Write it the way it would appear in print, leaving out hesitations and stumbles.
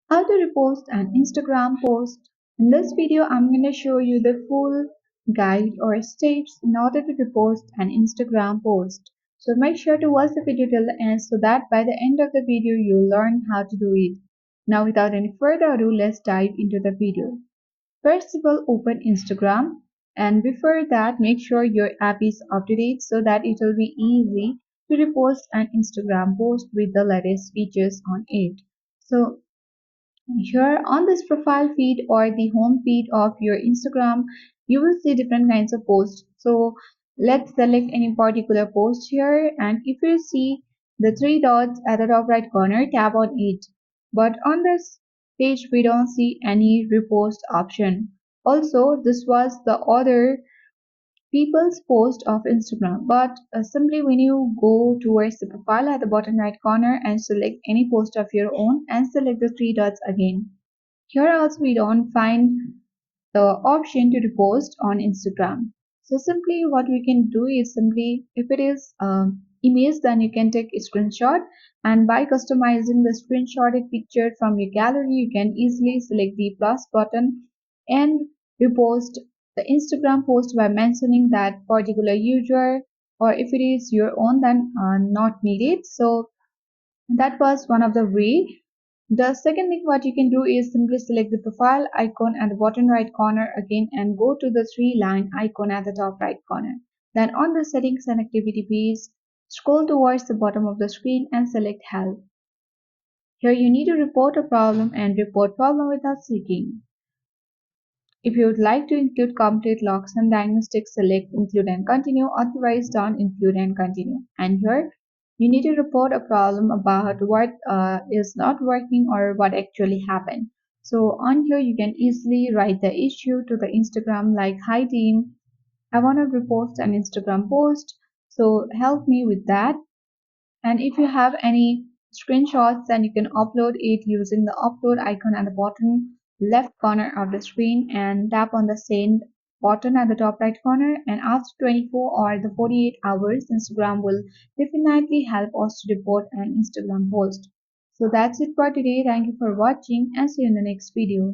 How to repost an Instagram post. In this video, I'm going to show you the full guide or steps in order to repost an Instagram post. So make sure to watch the video till the end so that by the end of the video, you'll learn how to do it. Now without any further ado, let's dive into the video. First of all, open Instagram, and before that, make sure your app is up to date so that it will be easy to repost an Instagram post with the latest features on it. So here on this profile feed or the home feed of your Instagram, you will see different kinds of posts. So let's select any particular post here, and if you see the three dots at the top right corner, tap on it. But on this page, we don't see any repost option. Also, this was the other people's post of Instagram, but simply when you go towards the profile at the bottom right corner and select any post of your own and select the three dots again. Here also we don't find the option to repost on Instagram. So simply what we can do is simply if it is image, then you can take a screenshot, and by customizing the screenshotted picture from your gallery, you can easily select the plus button and repost the Instagram post by mentioning that particular user, or if it is your own, then not needed. So that was one of the way. The second thing what you can do is simply select the profile icon at the bottom right corner again and go to the three line icon at the top right corner. Then on the settings and activity page, scroll towards the bottom of the screen and select help. Here you need to report a problem and report problem without seeking. If you would like to include complete logs and diagnostics, select include and continue, otherwise don't include and continue. And here you need to report a problem about what is not working or what actually happened. So on here you can easily write the issue to the Instagram like, hi team, I want to repost an Instagram post, so help me with that. And if you have any screenshots, then you can upload it using the upload icon at the bottom left corner of the screen and tap on the send button at the top right corner. And after 24 or the 48 hours, Instagram will definitely help us to report an Instagram post. So that's it for today. Thank you for watching and see you in the next video.